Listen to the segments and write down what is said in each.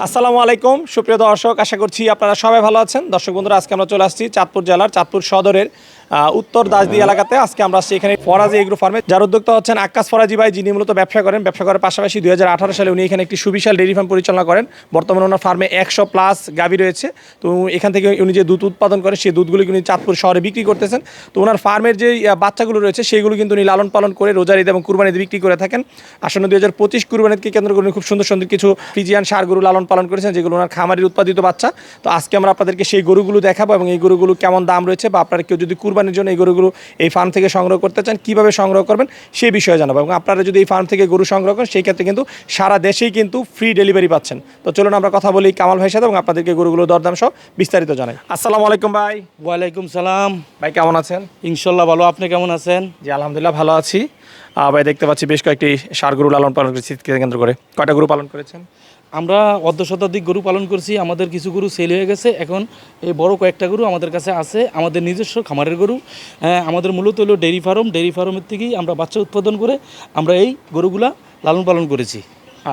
আসসালামু আলাইকুম সুপ্রিয় দর্শক, আশা করছি আপনারা সবাই ভালো আছেন। দর্শক বন্ধুরা, আজকে আমরা চলে আসছি চাঁদপুর জেলার চাঁদপুর সদরের উত্তর দাসদি এলাকাতে। আজকে আমরা আসছি এখানে ফরাজি এগ্রো ফার্মে, যার উদ্যোক্তা হচ্ছেন আক্কাস ফরাজি ভাই, যিনি মূলত ব্যবসা করার পাশাপাশি 2018 সালে উনি এখানে একটি সুবিশাল ডেইরি ফার্ম পরিচালনা করেন। বর্তমানে ওনার ফার্মে 100+ গাভী রয়েছে। তো এখান থেকে উনি যে দুধ উৎপাদন করেন সেই দুধগুলো উনি চাঁদপুর শহরে বিক্রি করতেছেন। তো ওনার ফার্মের যে বাচ্চাগুলো রয়েছে সেইগুলো কিন্তু উনি লালন পালন করে রোজার ঈদ এবং কুরবানিতে বিক্রি করে থাকেন। আসন্ন 2025 কুরবানিকে কেন্দ্র করে খুব সুন্দর সুন্দর কিছু ফ্রিজিয়ান ষাঁড় গরু লালন পালন করেছেন, যেগুলো ওনার খামারের উৎপাদিত বাচ্চা। তো আজকে আমরা আপনাদেরকে সেই গরুগুলো দেখাবো এবং এই গরুগুলো কেমন দাম রয়েছে, বা আপনারা কেউ যদি কুরবানির জন্য এই গরুগুলো এই ফার্ম থেকে সংগ্রহ করতে চান কীভাবে সংগ্রহ করবেন সেই বিষয়ে জানাবো। এবং আপনারা যদি এই ফার্ম থেকে গরু সংগ্রহ করেন সেই ক্ষেত্রে কিন্তু সারা দেশেই কিন্তু ফ্রি ডেলিভারি পাচ্ছেন। তো চলুন আমরা কথা বলি কামাল ভাইয়ের সাথে এবং আপনাদেরকে গরুগুলো দরদাম সহ বিস্তারিত জানাই। আসসালামু আলাইকুম ভাই। ওয়ালাইকুম সালাম ভাই, কেমন আছেন? ইনশাল্লাহ ভালো, আপনি কেমন আছেন? জি আলহামদুলিল্লাহ ভালো আছি। ভাই, দেখতে পাচ্ছি বেশ কয়েকটি ষাঁড় গরু লালন পালন করেছি ঈদকে কেন্দ্র করে। কয়টা গরু পালন করেছেন? আমরা অর্ধ শতাধিক গরু পালন করছি। আমাদের কিছু গরু সেল হয়ে গেছে, এখন এই বড় কয়েকটা গরু আমাদের কাছে আছে। আমাদের নিজস্ব খামারের গরু। আমাদের মূলত হলো ডেইরি ফার্মের থেকেই আমরা বাচ্চা উৎপাদন করে আমরা এই গরুগুলা লালন পালন করেছি।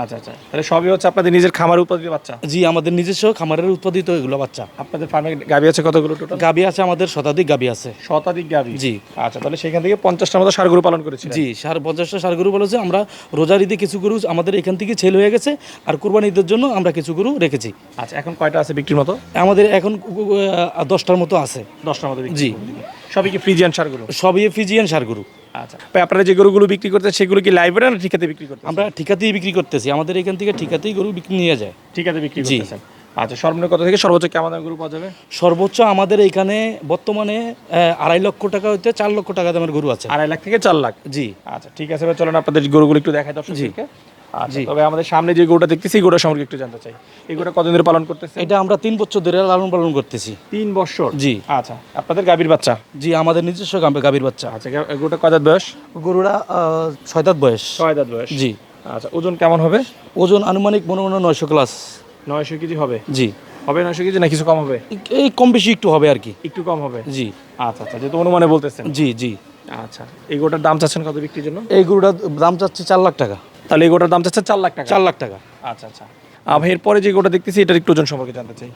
আচ্ছা আচ্ছা, তাহলে সবই হচ্ছে আপনাদের নিজের খামার উৎপাদিত বাচ্চা? জি, আমাদের নিজস্ব খামারের উৎপাদিত এগুলো বাচ্চা। আপনাদের ফার্মে গাভী আছে কতগুলো টোটাল? গাভী আছে আমাদের শতাধিক গাভী আছে। শতাধিক গাভী? জি। আচ্ছা, তাহলে সেখান থেকে 50টার মতো ষাঁড় গরু পালন করেছি? জি, 50টা ষাঁড় গরু বলেছে। আমরা রোজার ঈদে কিছু গরু আমাদের এখান থেকে সেল হয়ে গেছে, আর কুরবানি ঈদের জন্য আমরা কিছু গরু রেখেছি। আচ্ছা, এখন কয়টা আছে বিক্রির মতো? আমাদের এখন 10টার মতো আছে। 10টার মতো? জি। সবই কি ফ্রিজিয়ান ষাঁড় গরু? সবই ফিজিয়ান ষাঁড় গরু। আচ্ছা ভাই, আপনারা যে গরুগুলো বিক্রি করতেছেন সেগুলো কি লাইভ না ঠিকাতে বিক্রি করতেছেন? আমরা ঠিকাতেই বিক্রি করতেছি। আমাদের এখান থেকে ঠিকাতেই গরু বিক্রি নিয়ে যায়। ঠিকাতে বিক্রি করতেছেন? আচ্ছা, সর্বনিম্ন কত থেকে সর্বোচ্চ কেমন দামের গরু পাওয়া যাবে? সর্বোচ্চ আমাদের এখানে বর্তমানে 2.5 লক্ষ টাকা হইতে 4 লক্ষ টাকা দামের গরু আছে। 2.5 লাখ থেকে 4 লাখ? জি। আচ্ছা ঠিক আছে ভাই, চলেন আপনাদের গরুগুলো একটু দেখাই দর্শকদেরকে। আচ্ছা, তবে আমাদের সামনে যে গরুটা দেখতেছি এই গরুটা সম্পর্কে একটু জানতে চাই। এই গরুটা কতদিন ধরে পালন করতেছে? এটা আমরা 3 বছর ধরে লালন পালন করতেছি। 3 বছর? জি। আচ্ছা, আপনাদের গাভীর বাচ্চা? জি, আমাদের নিজস্ব গাভীর বাচ্চা। আচ্ছা, গরুটা কয় দাঁত বয়স? গরুরা 6 দাঁত বয়স। 6 দাঁত বয়স? জি। আচ্ছা, ওজন কেমন হবে? ওজন আনুমানিক মনে 900 ক্লাস। 900 কেজি হবে? জি। হবে 900 কেজি না কিছু কম হবে? এই কম বেশি একটু হবে আর কি। একটু কম হবে? জি। আচ্ছা আচ্ছা, যেহেতু অনুমানে বলতেছেন। জি জি। আচ্ছা, এই গরুটার দাম চাচ্ছেন কত বিক্রির জন্য? এই গরুটার দাম চাচ্ছে 4 লাখ টাকা। তাহলে এই গরুটার দাম চাচ্ছেন 4 লাখ টাকা? 4 লাখ টাকা। আচ্ছা আচ্ছা। ভাই, এরপরে যে গরুটা দেখতেছি এটার একটু ওজন সম্পর্কে জানতে চাই।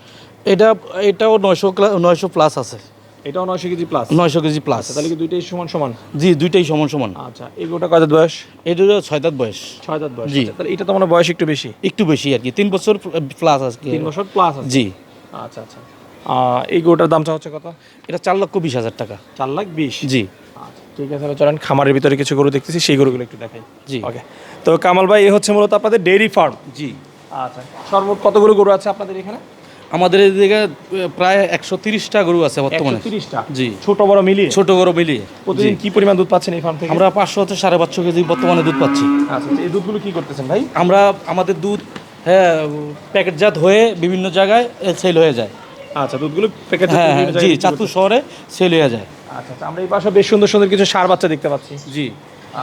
এটাও 900 প্লাস আছে। এটাও 900 কেজি প্লাস? 900 KG plus. তাহলে কি দুইটাই সমান সমান? জি, দুইটাই সমান সমান। আচ্ছা, এই গরুটা কয় দাঁত বয়স? এটা 6 দাঁত বয়স। 6 দাঁত বয়স? জি। তাহলে এটা তো মনে হয় বয়স একটু বেশি? একটু বেশি আর কি, 3 বছর প্লাস আছে। 3 বছর প্লাস আছে? জি। আচ্ছা আচ্ছা। এই গরুটার দামটা হচ্ছে কত? এটা 4,20,000 টাকা। 4,20,000? জি। আচ্ছা ঠিক আছে, চলেন খামারের ভিতরে কিছু গরু দেখতেছি সেই গরুগুলো একটু দেখাই। জি। ওকে, তো কামাল ভাই, এ হচ্ছে মূলত আপনাদের ডেইরি ফার্ম? জি। আচ্ছা, সর্বমোট কতগুলো গরু আছে আপনাদের এখানে? আমাদের এদিকে প্রায় 130টা গরু আছে বর্তমানে। 130টা? জি। ছোট বড় মিলিয়ে? ছোট বড় মিলিয়ে। প্রতিদিন কি পরিমাণ দুধ পাচ্ছেন এই ফার্ম থেকে? আমরা 500 থেকে 550 কেজি বর্তমানে দুধ পাচ্ছি। আচ্ছা, এই দুধগুলো কি করতেছেন ভাই? আমরা আমাদের দুধ প্যাকেটজাত হয়ে বিভিন্ন জায়গায় সেল হয়ে যায়। আচ্ছা, দুধগুলো প্যাকেট? হ্যাঁ, জি, চাঁদপুর শহরে সেল হয়ে যায়। আচ্ছা আচ্ছা, আমরা এই পাশে বেশ সুন্দর সুন্দর কিছু ষাঁড় বাচ্চা দেখতে পাচ্ছি। জি।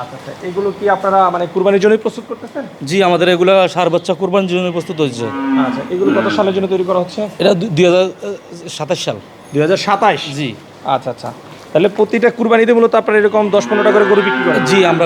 আচ্ছা আচ্ছা, এগুলো কি আপনারা মানে কুরবানির জন্য প্রস্তুত করতেছেন? জি, আমাদের এগুলো ষাঁড় বাচ্চা কুরবানির জন্য প্রস্তুত হচ্ছে। আচ্ছা, এগুলো কত সালের জন্য তৈরি করা হচ্ছে? এটা 2027 সাল। 2027? জি। আচ্ছা আচ্ছা, তাহলে প্রতিটা কুরবানিতে মূলত আপনারা এরকম 10-15টা করে গরু বিক্রি করেন? জি, আমরা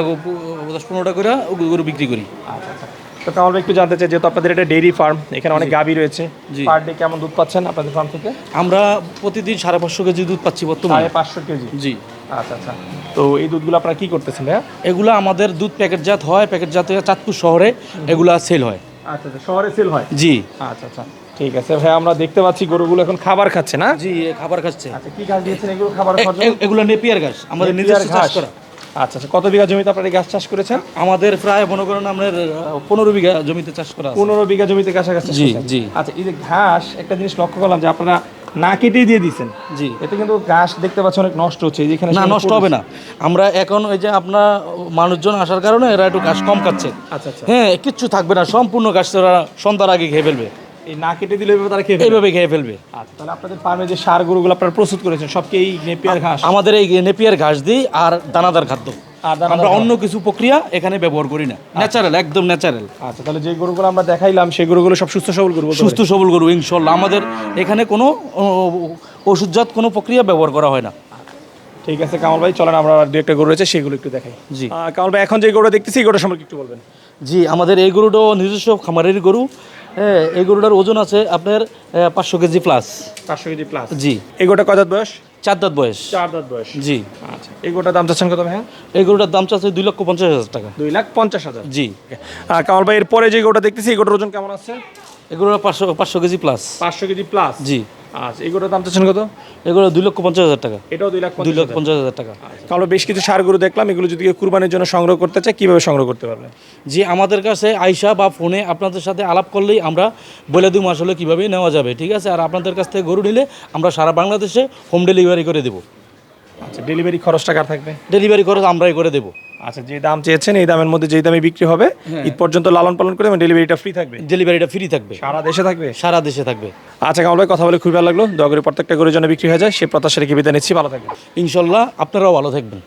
10-15টা করে গরু বিক্রি করি। আচ্ছা আচ্ছা, তো আমরা একটু জানতে চাই, যেহেতু আপনাদের এটা ডেইরি ফার্ম, এখানে অনেক গাভী রয়েছে, পার ডে কেমন দুধ পাচ্ছেন আপনাদের ফার্ম থেকে? আমরা প্রতিদিন 550 কেজি দুধ পাচ্ছি বর্তমানে। 550 কেজি? জি। আচ্ছা আচ্ছা, তো এই দুধগুলো আপনারা কি করতেছেন ভাইয়া? এগুলো আমাদের দুধ প্যাকেটজাত হয়, প্যাকেটজাত হয়ে চাঁদপুর শহরে এগুলা সেল হয়। আচ্ছা আচ্ছা, শহরে সেল হয়? জি। আচ্ছা আচ্ছা, ঠিক আছে ভাই, আমরা দেখতে পাচ্ছি গরুগুলো এখন খাবার খাচ্ছে না? জি, খাবার খাচ্ছে। আচ্ছা, কি ঘাস দিয়েছেন এগুলো খাবার খাওয়ার জন্য? এগুলো নেপিয়ার ঘাস, আমাদের নিজস্ব চাষ করা। আচ্ছা আচ্ছা, কত বিঘা জমিতে আপনারা ঘাস চাষ করেছেন? আমাদের প্রায় মনে করেন আমরা 15 বিঘা জমিতে চাষ করা আছে। 15 বিঘা জমিতে ঘাস চাষ জি করেছেন? জি। আচ্ছা, এই যে ঘাস, একটা জিনিস লক্ষ্য করলাম যে আপনারা না কেটেই দিয়ে দিচ্ছেন। জি। এতে কিন্তু ঘাস দেখতে পাচ্ছেন অনেক নষ্ট হচ্ছে, যেখানে না, নষ্ট হবে না। আমরা এখন ওই যে আপনার মানুষজন আসার কারণে এরা একটু ঘাস কম খাচ্ছে। আচ্ছা আচ্ছা, হ্যাঁ, কিচ্ছু থাকবে না, সম্পূর্ণ ঘাস ওরা সন্ধ্যার আগে খেয়ে ফেলবে। এই না কেটে দিলে তারা খেয়ে ফেলবে? এইভাবে খেয়ে ফেলবে। আচ্ছা, তাহলে আপনাদের ফার্মে যে সার গরুগুলো আপনারা প্রস্তুত করেছেন সব কি এই নেপিয়ার ঘাস? আমাদের এই নেপিয়ার ঘাস দিই আর দানাদার খাদ্য। আর আমরা অন্য কিছু প্রক্রিয়া এখানে ব্যবহার করি না, ন্যাচারাল, একদম ন্যাচারাল। আচ্ছা, তাহলে যে গরুগুলো আমরা দেখাইলাম সেই গরুগুলো সব সুস্থ সবল গরু? সুস্থ সবল গরু ইনশাল্লাহ। আমাদের এখানে কোনো ওষুধজাত কোনো প্রক্রিয়া ব্যবহার করা হয় না। ঠিক আছে কামাল ভাই, চলেন আমরা দু একটা গরু রয়েছে সেগুলো একটু দেখাই। জি। কামাল ভাই, এখন যে গরুটা দেখতেছি এই গরুটা সম্পর্কে একটু বলবেন। জি, আমাদের এই গরুটাও নিজস্ব খামারের গরু। হ্যাঁ এই গরুটার ওজন আছে আপনার 500 কেজি প্লাস। 500 KG plus. জি। এই গোটা কয় দাঁত বয়স? 4 দাঁত বয়স। 4 দাঁত বয়স। জি। আচ্ছা, এই গোটার দাম চাচ্ছেন কত ভাই? এই গরুটার দাম চাচ্ছে 2,50,000 টাকা। 2,50,000। জি। কামাল ভাই, এরপরে যে গোটা দেখতেছি এই গোটার ওজন কেমন আছে? এই গরুটা 500 কেজি প্লাস। 500 KG plus. জি। আচ্ছা, এই গোটার দাম চাচ্ছেন কত? এগুলো 2,50,000 টাকা। এটাও 2,50,000। 2,50,000 টাকা। কামাল, বেশ কিছু ষাঁড় গরু দেখলাম, এগুলো যদি কেউ কুরবানির জন্য সংগ্রহ করতে চায় কিভাবে সংগ্রহ করতে পারবে? জি, আমাদের কাছে আইসা বা ফোনে আপনাদের সাথে আলাপ করলেই আমরা বলে দিব আসলে কীভাবে নেওয়া যাবে, ঠিক আছে? আর আপনাদের কাছ থেকে গরু নিলে আমরা সারা বাংলাদেশে হোম ডেলিভারি করে দেবো। আচ্ছা, ডেলিভারি খরচটা কার থাকবে? ডেলিভারি খরচ আমরাই করে দেবো। আচ্ছা, যে দাম চেয়েছেন এই দামের মধ্যে যেই দামে বিক্রি হবে ঈদ পর্যন্ত লালন পালন করে ডেলিভারিটা ফ্রি থাকবে? ডেলিভারিটা ফ্রি থাকবে, সারা দেশে থাকবে? সারা দেশে থাকবে। আচ্ছা কামাল ভাই, কথা বলে খুবই ভালো লাগলো। দয়া করে প্রত্যেকটা গরুর জন্য বিক্রি হয়ে যায় সে প্রত্যাশা রেখে বিদায় নিচ্ছি। ভালো থাকবেন। ইনশাল্লাহ আপনারাও ভালো থাকবেন।